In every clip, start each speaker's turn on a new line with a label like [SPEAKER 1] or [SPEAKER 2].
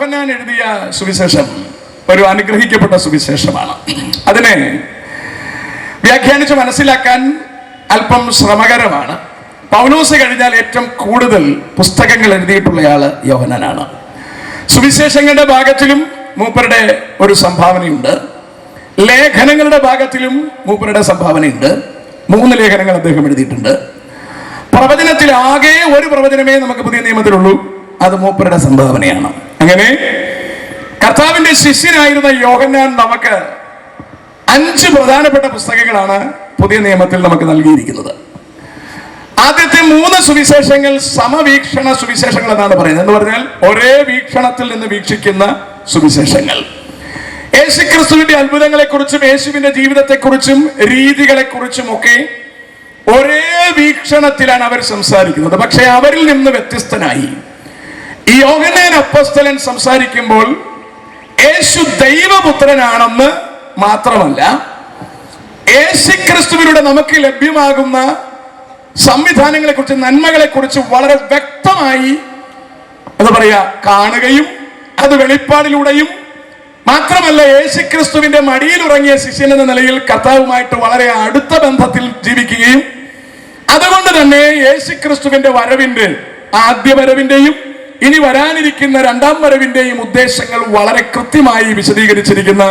[SPEAKER 1] യോഹന്നാൻ എഴുതിയ സുവിശേഷം ഒരു അനുഗ്രഹിക്കപ്പെട്ട സുവിശേഷമാണ്. അതിനെ വ്യാഖ്യാനിച്ച് മനസ്സിലാക്കാൻ അല്പം ശ്രമകരമാണ്. പൗലോസ് കഴിഞ്ഞാൽ ഏറ്റവും കൂടുതൽ പുസ്തകങ്ങൾ എഴുതിയിട്ടുള്ളയാള് യോഹന്നാനാണ്. സുവിശേഷങ്ങളുടെ ഭാഗത്തിലും മൂപ്പരുടെ ഒരു സംഭാവനയുണ്ട്, ലേഖനങ്ങളുടെ ഭാഗത്തിലും മൂപ്പരുടെ സംഭാവനയുണ്ട്. 3 ലേഖനങ്ങൾ അദ്ദേഹം എഴുതിയിട്ടുണ്ട്. പ്രവചനത്തിൽ ആകെ ഒരു പ്രവചനമേ നമുക്ക് പുതിയ നിയമത്തിലുള്ളൂ, അത് മൂപ്പരുടെ സംഭാവനയാണ്. അങ്ങനെ കർത്താവിന്റെ ശിഷ്യനായിരുന്ന യോഹന്നാൻ നമുക്ക് 5 പ്രധാനപ്പെട്ട പുസ്തകങ്ങളാണ് പുതിയ നിയമത്തിൽ നമുക്ക് നൽകിയിരിക്കുന്നത്. ആദ്യത്തെ 3 സുവിശേഷങ്ങൾ സമവീക്ഷണ സുവിശേഷങ്ങൾ എന്നാണ് പറയുന്നത്. എന്ന് പറഞ്ഞാൽ ഒരേ വീക്ഷണത്തിൽ നിന്ന് വീക്ഷിക്കുന്ന സുവിശേഷങ്ങൾ. യേശുക്രിസ്തുവിന്റെ അത്ഭുതങ്ങളെക്കുറിച്ചും യേശുവിന്റെ ജീവിതത്തെക്കുറിച്ചും രീതികളെക്കുറിച്ചും ഒക്കെ ഒരേ വീക്ഷണത്തിലാണ് അവർ സംസാരിക്കുന്നത്. പക്ഷെ അവരിൽ നിന്ന് വ്യത്യസ്തനായി ഈ യോഹന്നാൻ അപ്പോസ്തലൻ സംസാരിക്കുമ്പോൾ യേശു ദൈവപുത്രനാണെന്ന് മാത്രമല്ല, യേശുക്രിസ്തുവിലൂടെ നമുക്ക് ലഭ്യമാകുന്ന സംവിധാനങ്ങളെക്കുറിച്ച്, നന്മകളെക്കുറിച്ച് വളരെ വ്യക്തമായി എന്താ പറയാ കാണുകയും അത് വെളിപ്പാടിലൂടെയും മാത്രമല്ല, യേശുക്രിസ്തുവിന്റെ മടിയിൽ ഉറങ്ങിയ ശിഷ്യൻ എന്ന നിലയിൽ കർത്താവുമായിട്ട് വളരെ അടുത്ത ബന്ധത്തിൽ ജീവിക്കുകയും അതുകൊണ്ട് തന്നെ യേശുക്രിസ്തുവിന്റെ വരവിന്റെ, ആദ്യ വരവിന്റെയും ഇനി വരാനിരിക്കുന്ന 2ാം വരവിന്റെയും ഉദ്ദേശങ്ങൾ വളരെ കൃത്യമായി വിശദീകരിച്ചിരിക്കുന്ന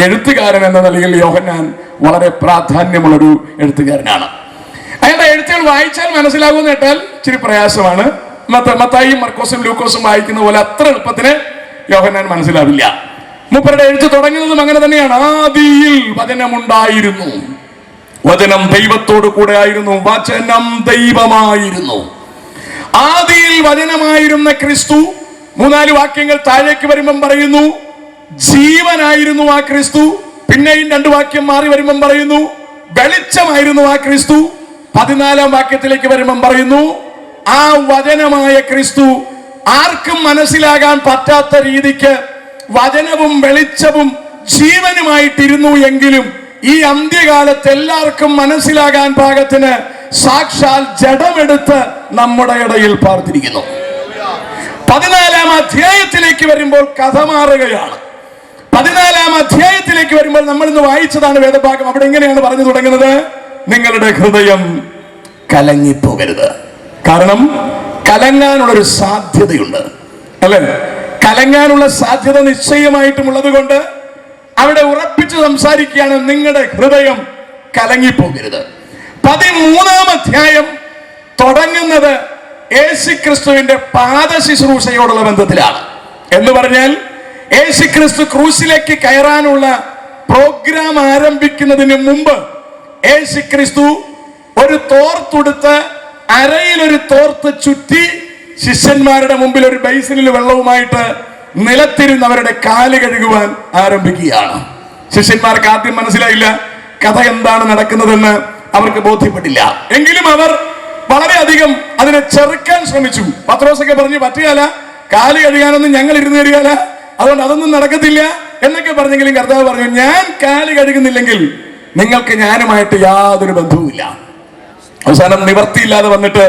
[SPEAKER 1] എഴുത്തുകാരൻ എന്ന നിലയിൽ യോഹന്നാൻ വളരെ പ്രാധാന്യമുള്ളൊരു എഴുത്തുകാരനാണ്. അയാളുടെ എഴുത്തുകൾ വായിച്ചാൽ മനസ്സിലാകുമെന്ന് കേട്ടാൽ ഇച്ചിരി പ്രയാസമാണ്. മത്തായിയും മർക്കോസും ലൂക്കോസും വായിക്കുന്ന പോലെ അത്ര എളുപ്പത്തിന് യോഹന്നാൻ മനസ്സിലാവില്ല. മൂപ്പരുടെ എഴുത്ത് തുടങ്ങുന്നതും അങ്ങനെ തന്നെയാണ്. ആദിയിൽ വചനമുണ്ടായിരുന്നു, വചനം ദൈവത്തോട് കൂടെ ആയിരുന്നു, വചനം ദൈവമായിരുന്നു. ആദിയിൽ വചനമായിരുന്ന ക്രിസ്തു, 3-4 വാക്യങ്ങൾ താഴേക്ക് വരുമ്പം പറയുന്നു ജീവനായിരുന്നു ആ ക്രിസ്തു. പിന്നെയും 2 വാക്യം മാറി വരുമ്പം പറയുന്നു വെളിച്ചമായിരുന്നു ആ ക്രിസ്തു. 14-ാം വാക്യത്തിലേക്ക് വരുമ്പം പറയുന്നു ആ വചനമായ ക്രിസ്തു ആർക്കും മനസ്സിലാകാൻ പറ്റാത്ത രീതിക്ക് വചനവും വെളിച്ചവും ജീവനുമായിട്ടിരുന്നു എങ്കിലും ഈ അന്ത്യകാലത്ത് എല്ലാവർക്കും മനസ്സിലാകാൻ പാകത്തിന് സാക്ഷാൽ ജഡമെടുത്ത് നമ്മുടെ ഇടയിൽ പാർത്തിരിക്കുന്നു. 14-ാം അധ്യായത്തിലേക്ക് വരുമ്പോൾ കഥ മാറുകയാണ്. 14-ാം അധ്യായത്തിലേക്ക് വരുമ്പോൾ നമ്മൾ ഇന്ന് വായിച്ചതാണ് വേദഭാഗം. അവിടെ എങ്ങനെയാണ് പറഞ്ഞു തുടങ്ങുന്നത്? നിങ്ങളുടെ ഹൃദയം കലങ്ങിപ്പോകരുത്. കാരണം കലങ്ങാനുള്ളൊരു സാധ്യതയുണ്ട്, അല്ലെ? കലങ്ങാനുള്ള സാധ്യത നിശ്ചയമായിട്ടും ഉള്ളത് കൊണ്ട് അവിടെ ഉറപ്പിച്ച് സംസാരിക്കുകയാണ്, നിങ്ങളുടെ ഹൃദയം കലങ്ങിപ്പോകരുത്. 13-ാം അധ്യായം തുടങ്ങുന്നത് യേശുക്രിസ്തുവിന്റെ പാദ ശുശ്രൂഷയോടുള്ള ബന്ധത്തിലാണ്. എന്ന് പറഞ്ഞാൽ യേശുക്രിസ്തു ക്രൂശിലേക്ക് കയറാനുള്ള പ്രോഗ്രാം ആരംഭിക്കുന്നതിന് മുമ്പ് യേശുക്രിസ്തു ഒരു തോർത്തെടുത്ത് അരയിൽ ഒരു തോർത്ത് ചുറ്റി ശിഷ്യന്മാരുടെ മുമ്പിൽ ഒരു ബേസിനിൽ വെള്ളവുമായിട്ട് നിലത്തിരുന്ന് അവരുടെ കാല് കഴുകുവാൻ ആരംഭിക്കുകയാണ്. ശിഷ്യന്മാർക്ക് ആദ്യം മനസ്സിലായില്ല, കഥ എന്താണ് നടക്കുന്നതെന്ന് അവർക്ക് ബോധ്യപ്പെട്ടില്ല. എങ്കിലും അവർ വളരെയധികം അതിനെ ചെറുക്കാൻ ശ്രമിച്ചു. പത്രോസൊക്കെ പറഞ്ഞു, പറ്റുകയില്ല, കാല് കഴുകാനൊന്നും ഞങ്ങൾ ഇരുന്ന് കഴുകാല, അതുകൊണ്ട് അതൊന്നും നടക്കത്തില്ല എന്നൊക്കെ പറഞ്ഞെങ്കിലും കർത്താവ് പറഞ്ഞു, ഞാൻ കാല് കഴുകുന്നില്ലെങ്കിൽ നിങ്ങൾക്ക് ഞാനുമായിട്ട് യാതൊരു ബന്ധവുമില്ല. അവസാനം നിവർത്തിയില്ലാതെ വന്നിട്ട്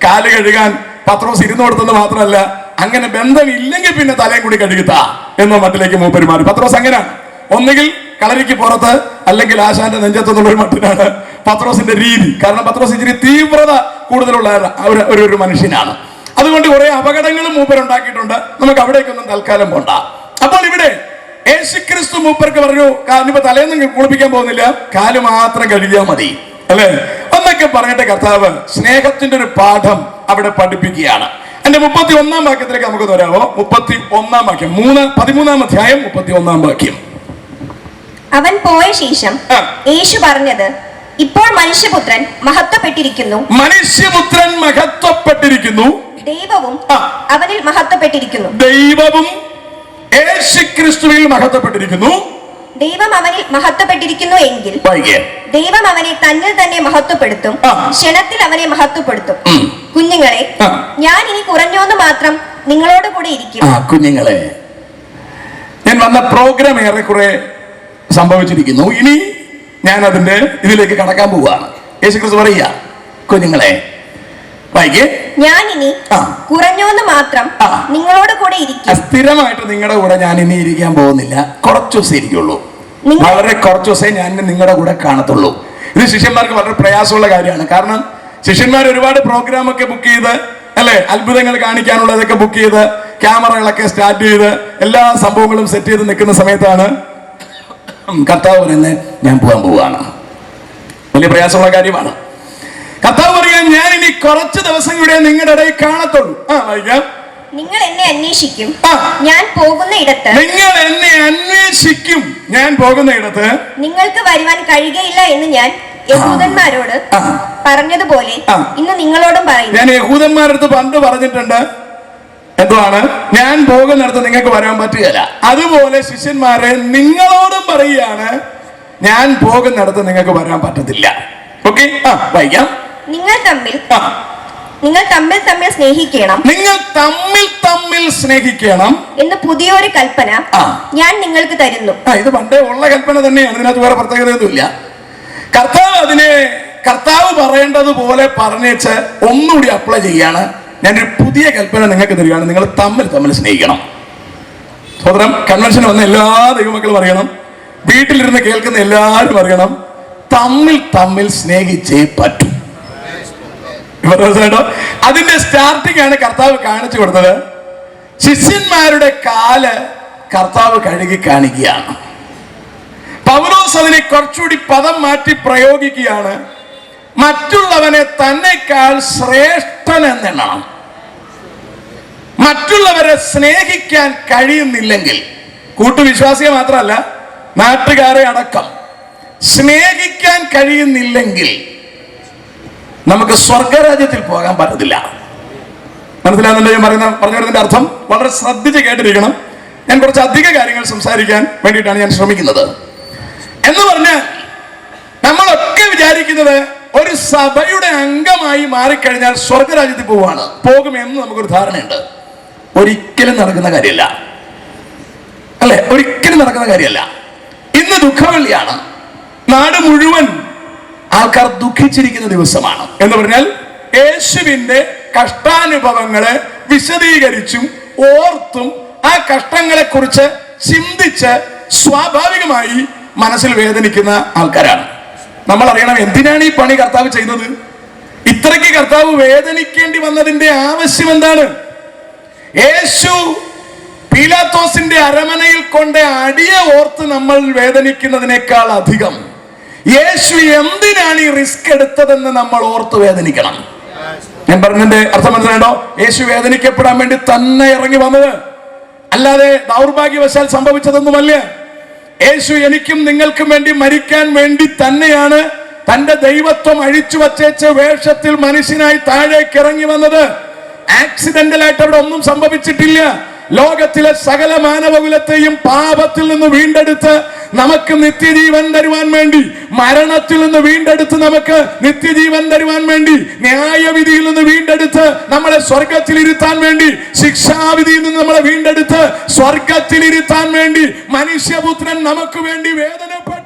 [SPEAKER 1] കാല് കഴുകാൻ പത്രോസ് ഇരുന്ന് കൊടുത്തെന്ന് മാത്രമല്ല, അങ്ങനെ ബന്ധമില്ലെങ്കിൽ പിന്നെ തലയും കൂടി കഴുകുത്താ എന്ന മട്ടിലേക്ക് മൂപ്പര് മാറി. പത്രോസ് അങ്ങനെയാണ്, ഒന്നുകിൽ കളരിക്ക് പുറത്ത് അല്ലെങ്കിൽ ആശാന്റെ നെഞ്ചത്തെന്നുള്ളൊരു മട്ടിനാണ് പത്രോസിന്റെ രീതി. കാരണം പത്രോസ് ഇച്ചിരി തീവ്രത കൂടുതലുള്ള ഒരു മനുഷ്യനാണ്. അതുകൊണ്ട് കുറെ അപകടങ്ങളും മൂപ്പരുണ്ടാക്കിയിട്ടുണ്ട്. നമുക്ക് അവിടേക്കൊന്നും തൽക്കാലം പോണ്ട. അപ്പോൾ ഇവിടെ യേശുക്രിസ്തു മൂപ്പർക്ക് പറഞ്ഞു, ഇനിയിപ്പോ തലേന്ന് കുളിപ്പിക്കാൻ പോകുന്നില്ല, കാല് മാത്രം കഴുകിയാൽ മതി, അല്ലെ എന്നൊക്കെ പറഞ്ഞിട്ട് കർത്താവ് സ്നേഹത്തിന്റെ ഒരു പാഠം അവിടെ പഠിപ്പിക്കുകയാണ്. എന്റെ 31-ാം വാക്യത്തിലേക്ക് നമുക്ക് വരാമോ? 31-ാം വാക്യം, 13-ാം അധ്യായം 31-ാം വാക്യം.
[SPEAKER 2] അവൻ പോയ ശേഷം യേശു പറഞ്ഞത്, ഇപ്പോൾ മനുഷ്യപുത്രൻ മഹത്വപ്പെട്ടിരിക്കുന്നു,
[SPEAKER 1] മനുഷ്യപുത്രൻ മഹത്വപ്പെട്ടിരിക്കുന്നു,
[SPEAKER 2] ദൈവവും അവനിൽ മഹത്വപ്പെട്ടിരിക്കുന്നു.
[SPEAKER 1] ദൈവവും യേശുക്രിസ്തുവിൽ മഹത്വപ്പെട്ടിരിക്കുന്നു.
[SPEAKER 2] ദൈവം അവനിൽ മഹത്വപ്പെട്ടിരിക്കുന്നു എങ്കിൽ ദൈവം അവനെ തന്നിൽ തന്നെ മഹത്വപ്പെടുത്തും, ക്ഷണത്തിൽ അവനെ മഹത്വപ്പെടുത്തും. കുഞ്ഞുങ്ങളെ, ഞാൻ ഇനി കുറഞ്ഞോന്ന് മാത്രം നിങ്ങളോട് കൂടെ ഇരിക്കും.
[SPEAKER 1] കുഞ്ഞുങ്ങളെ, ഞാൻ വന്ന പ്രോഗ്രാം ഏറെക്കുറെ സംഭവിച്ചിരിക്കുന്നു. ഇനി ഞാൻ അതിന്റെ ഇതിലേക്ക് കടക്കാൻ പോവുകയാണ്. യേശുക്രിസ്തു പറയുക, കുഞ്ഞുങ്ങളെ വായിക്കേ.
[SPEAKER 2] ഞാൻ ഇനി കുറഞ്ഞോന്ന് മാത്രം നിങ്ങളോട് കൂടെ ഇരിക്കും.
[SPEAKER 1] സ്ഥിരമായിട്ട് നിങ്ങളുടെ കൂടെ ഞാൻ ഇനി ഇരിക്കാൻ പോകുന്നില്ല, കുറച്ചു ദിവസം ഇരിക്കുള്ളൂ. വളരെ കുറച്ചു ദിവസമേ ഞാൻ നിങ്ങളുടെ കൂടെ കാണത്തുള്ളൂ. ഇത് ശിഷ്യന്മാർക്ക് വളരെ പ്രയാസമുള്ള കാര്യമാണ്. കാരണം ശിഷ്യന്മാർ ഒരുപാട് പ്രോഗ്രാം ഒക്കെ ബുക്ക് ചെയ്ത്, അല്ലെ, അത്ഭുതങ്ങൾ കാണിക്കാനുള്ളതൊക്കെ ബുക്ക് ചെയ്ത്, ക്യാമറകളൊക്കെ സ്റ്റാർട്ട് ചെയ്ത്, എല്ലാ സംഭവങ്ങളും സെറ്റ് ചെയ്ത് നിൽക്കുന്ന സമയത്താണ് കർത്താവ് പറയുന്നത് ഞാൻ പോകാൻ പോവാണ്. വലിയ പ്രയാസമുള്ള കാര്യമാണ്. കർത്താവ് പറയാൻ ഞാൻ ഇനി കുറച്ച് ദിവസം കൂടെ നിങ്ങളുടെ ഇടയിൽ കാണത്തുള്ളൂ. വായിക്കാം.
[SPEAKER 2] നിങ്ങൾ എന്നെ അന്വേഷിക്കും, ഞാൻ പോകുന്ന ഇടത്ത്.
[SPEAKER 1] നിങ്ങൾ എന്നെ അന്വേഷിക്കും, ഞാൻ പോകുന്ന ഇടത്ത്
[SPEAKER 2] നിങ്ങൾക്ക് വരുവാൻ കഴിയുകയില്ല എന്ന് ഞാൻ യഹൂദന്മാരോട് പറഞ്ഞതുപോലെ ഇന്ന് നിങ്ങളോടും പറയും.
[SPEAKER 1] ഞാൻ യഹൂദന്മാരടുത്ത് പണ്ട് പറഞ്ഞിട്ടുണ്ട്, എന്തുവാണ്, ഞാൻ പോകുന്നിടത്ത് നിങ്ങൾക്ക് വരാൻ പറ്റുകയില്ല. അതുപോലെ ശിഷ്യന്മാരെ നിങ്ങളോടും പറയുകയാണ്, ഞാൻ പോകുന്നിടത്ത് നിങ്ങൾക്ക് വരാൻ പറ്റത്തില്ല. ഓക്കെ, വായിക്കാം.
[SPEAKER 2] നിങ്ങൾ തമ്മിൽ തമ്മിൽ സ്നേഹിക്കണം,
[SPEAKER 1] നിങ്ങൾ തമ്മിൽ സ്നേഹിക്കണം എന്ന്
[SPEAKER 2] പുതിയൊരു കൽപ്പന ഞാൻ നിങ്ങൾക്ക് തരുന്നു.
[SPEAKER 1] ഇത് പണ്ടേ ഉള്ള കൽപ്പന തന്നെയാണ്, ഇതിനകത്ത് വേറെ പ്രത്യേകതയൊന്നുമില്ല. കർത്താവ് പറയേണ്ടതുപോലെ പറഞ്ഞേച്ച് ഒന്നുകൂടി അപ്ലൈ ചെയ്യാണ്. ഞാനൊരു പുതിയ കൽപ്പന നിങ്ങൾക്ക് തരികയാണ്, നിങ്ങൾ തമ്മിൽ സ്നേഹിക്കണം. സഹോദരം, കൺവെൻഷൻ വന്ന എല്ലാ ദൈവമക്കളും അറിയണം, വീട്ടിലിരുന്ന് കേൾക്കുന്ന എല്ലാവരും അറിയണം, തമ്മിൽ സ്നേഹിച്ചേ പറ്റൂ. അതിന്റെ സ്റ്റാർട്ടിംഗ് ആണ് കർത്താവ് കാണിച്ചു കൊടുത്തത്. ശിഷ്യന്മാരുടെ കാല് കർത്താവ് കഴുകി കാണിക്കുകയാണ്. പൗലോസ് അതിനെ കുറച്ചുകൂടി പദം മാറ്റി പ്രയോഗിക്കുകയാണ്. മറ്റുള്ളവനെ തന്നെക്കാൾ ശ്രേഷ്ഠനെന്നെണ്ണണം. മറ്റുള്ളവരെ സ്നേഹിക്കാൻ കഴിയുന്നില്ലെങ്കിൽ, കൂട്ടുവിശ്വാസിയെ മാത്രമല്ല നാട്ടുകാരെ അടക്കം സ്നേഹിക്കാൻ കഴിയുന്നില്ലെങ്കിൽ നമുക്ക് സ്വർഗരാജ്യത്തിൽ പോകാൻ പറ്റത്തില്ല. മനസ്സിലാകുന്നുണ്ടോ ഞാൻ പറഞ്ഞു വരുന്നതിന്റെ അർത്ഥം? വളരെ ശ്രദ്ധിച്ച് കേട്ടിരിക്കണം. ഞാൻ കുറച്ച് അധിക കാര്യങ്ങൾ സംസാരിക്കാൻ വേണ്ടിയിട്ടാണ് ഞാൻ ശ്രമിക്കുന്നത്. എന്ന് പറഞ്ഞാൽ നമ്മളൊക്കെ വിചാരിക്കുന്നത് ഒരു സഭയുടെ അംഗമായി മാറിക്കഴിഞ്ഞാൽ സ്വർഗരാജ്യത്തിൽ പോകുമെന്ന് നമുക്കൊരു ധാരണയുണ്ട്. ഒരിക്കലും നടക്കുന്ന കാര്യമല്ല, അല്ലെ? ഒരിക്കലും നടക്കുന്ന കാര്യമല്ല. ഇന്ന് ദുഃഖവെള്ളിയാണ്. നാട് മുഴുവൻ ആൾക്കാർ ദുഃഖിച്ചിരിക്കുന്ന ദിവസമാണ്. എന്ന് പറഞ്ഞാൽ യേശുവിന്റെ കഷ്ടാനുഭവങ്ങളെ വിശദീകരിച്ചും ഓർത്തും ആ കഷ്ടങ്ങളെ കുറിച്ച് ചിന്തിച്ച് സ്വാഭാവികമായി മനസ്സിൽ വേദനിക്കുന്ന ആൾക്കാരാണ്. നമ്മൾ അറിയണം, എന്തിനാണ് ഈ പണി കർത്താവ് ചെയ്തത്? ഇത്രയ്ക്ക് കർത്താവ് വേദനിക്കേണ്ടി വന്നതിന്റെ ആവശ്യം എന്താണ്? യേശു പീലാത്തോസിന്റെ അരമനയിൽ കൊണ്ട് അടിയെ ഓർത്ത് നമ്മൾ വേദനിക്കുന്നതിനേക്കാൾ അധികം യേശു എന്തിനാണ് ഈ റിസ്ക് എടുത്തതെന്ന് നമ്മൾ ഓർത്ത് വേദനിക്കണം. ഞാൻ പറഞ്ഞതിന്റെ അർത്ഥം മനസ്സിലായോ? യേശു വേദനിക്കപ്പെടാൻ വേണ്ടി തന്നെ ഇറങ്ങി വന്നത്, അല്ലാതെ ദൗർഭാഗ്യവശാൽ സംഭവിച്ചതൊന്നുമല്ല. യേശു എനിക്കും നിങ്ങൾക്കും വേണ്ടി മരിക്കാൻ വേണ്ടി തന്നെയാണ് തന്റെ ദൈവത്വം അഴിച്ചു വച്ചേച്ച വേഷത്തിൽ മനുഷ്യനായി താഴേക്ക് ഇറങ്ങി വന്നത്. ആക്സിഡന്റലായിട്ട് അവിടെ ഒന്നും സംഭവിച്ചിട്ടില്ല. ലോകത്തിലെ സകല മാനവകുലത്തെയും പാപത്തിൽ നിന്ന് വീണ്ടെടുത്ത് നമുക്ക് നിത്യജീവൻ തരുവാൻ വേണ്ടി, മരണത്തിൽ നിന്ന് വീണ്ടെടുത്ത് നമുക്ക് നിത്യജീവൻ തരുവാൻ വേണ്ടി, ന്യായവിധിയിൽ നിന്ന് വീണ്ടെടുത്ത് നമ്മളെ സ്വർഗത്തിലിരുത്താൻ വേണ്ടി, ശിക്ഷാവിധിയിൽ നിന്ന് നമ്മളെ വീണ്ടെടുത്ത് സ്വർഗത്തിലിരുത്താൻ വേണ്ടി മനുഷ്യപുത്രൻ നമുക്ക് വേണ്ടി വേദനപ്പെട്ടു.